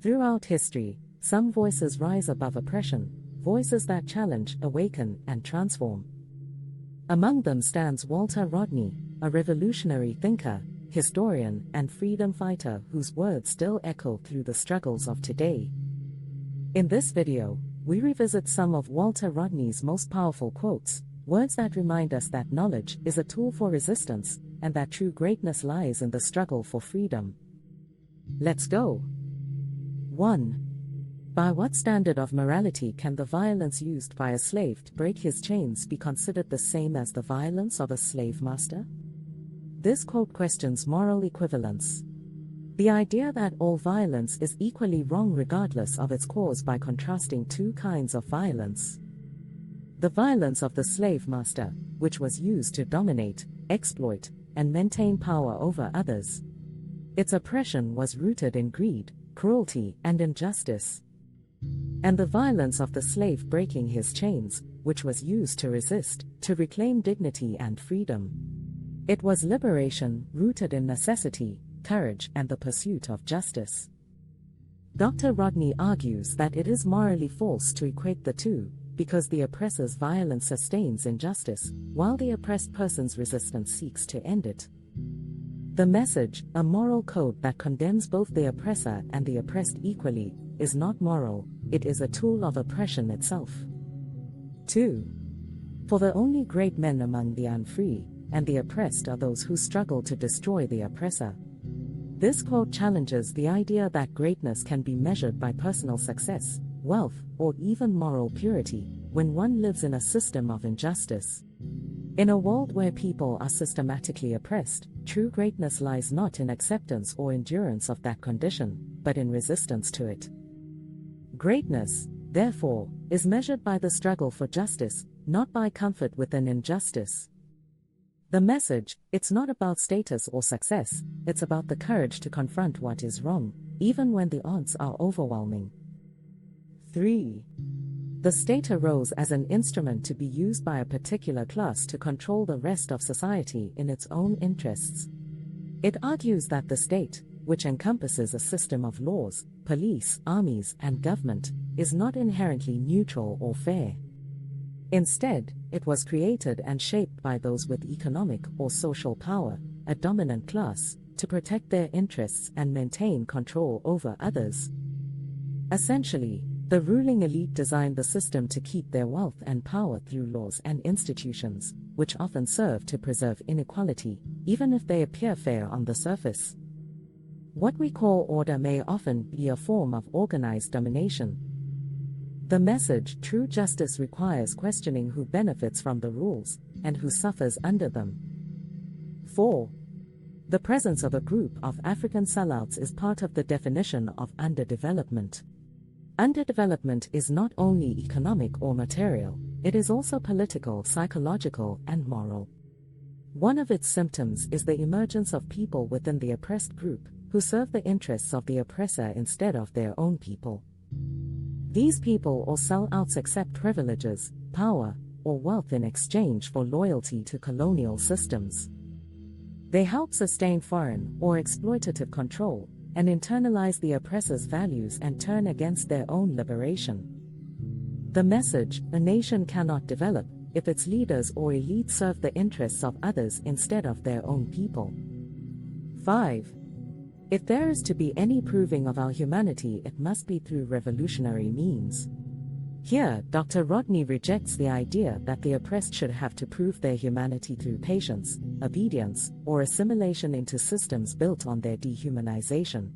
Throughout history, some voices rise above oppression, voices that challenge, awaken, and transform. Among them stands Walter Rodney, a revolutionary thinker, historian, and freedom fighter whose words still echo through the struggles of today. In this video, we revisit some of Walter Rodney's most powerful quotes, words that remind us that knowledge is a tool for resistance, and that true greatness lies in the struggle for freedom. Let's go. 1. By what standard of morality can the violence used by a slave to break his chains be considered the same as the violence of a slave master? This quote questions moral equivalence. The idea that all violence is equally wrong regardless of its cause by contrasting two kinds of violence. The violence of the slave master, which was used to dominate, exploit, and maintain power over others. Its oppression was rooted in greed, cruelty, and injustice. And the violence of the slave breaking his chains, which was used to resist, to reclaim dignity and freedom. It was liberation rooted in necessity, courage, and the pursuit of justice. Dr. Rodney argues that it is morally false to equate the two, because the oppressor's violence sustains injustice, while the oppressed person's resistance seeks to end it. The message, a moral code that condemns both the oppressor and the oppressed equally, is not moral, it is a tool of oppression itself. 2. For the only great men among the unfree and the oppressed are those who struggle to destroy the oppressor. This quote challenges the idea that greatness can be measured by personal success, wealth, or even moral purity, when one lives in a system of injustice. In a world where people are systematically oppressed, true greatness lies not in acceptance or endurance of that condition, but in resistance to it. Greatness, therefore, is measured by the struggle for justice, not by comfort with an injustice. The message, it's not about status or success, it's about the courage to confront what is wrong, even when the odds are overwhelming. 3. The state arose as an instrument to be used by a particular class to control the rest of society in its own interests. It argues that the state, which encompasses a system of laws, police, armies, and government, is not inherently neutral or fair. Instead, it was created and shaped by those with economic or social power, a dominant class, to protect their interests and maintain control over others. Essentially, the ruling elite designed the system to keep their wealth and power through laws and institutions, which often serve to preserve inequality, even if they appear fair on the surface. What we call order may often be a form of organized domination. The message, true justice, requires questioning who benefits from the rules and who suffers under them. 4. The presence of a group of African sellouts is part of the definition of underdevelopment. Underdevelopment is not only economic or material, it is also political, psychological, and moral. One of its symptoms is the emergence of people within the oppressed group, who serve the interests of the oppressor instead of their own people. These people or sellouts accept privileges, power, or wealth in exchange for loyalty to colonial systems. They help sustain foreign or exploitative control, and internalize the oppressor's values and turn against their own liberation. The message, a nation cannot develop if its leaders or elites serve the interests of others instead of their own people. 5. If there is to be any proving of our humanity, it must be through revolutionary means. Here, Dr. Rodney rejects the idea that the oppressed should have to prove their humanity through patience, obedience, or assimilation into systems built on their dehumanization.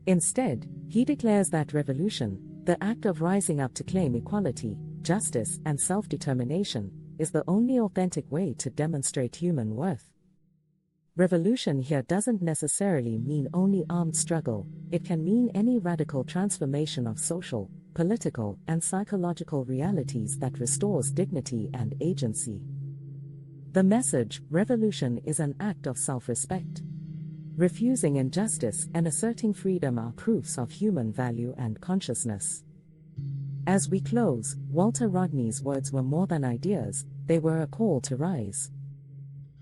Instead, he declares that revolution, the act of rising up to claim equality, justice, and self-determination, is the only authentic way to demonstrate human worth. Revolution here doesn't necessarily mean only armed struggle, it can mean any radical transformation of social, political, and psychological realities that restores dignity and agency. The message, revolution, is an act of self-respect. Refusing injustice and asserting freedom are proofs of human value and consciousness. As we close, Walter Rodney's words were more than ideas, they were a call to rise.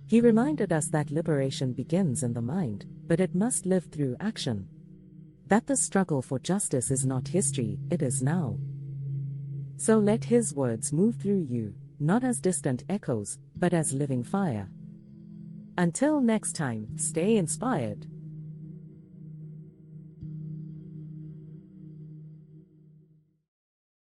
He reminded us that liberation begins in the mind, but it must live through action. that the struggle for justice is not history, it is now. So let his words move through you, not as distant echoes, but as living fire. Until next time, stay inspired.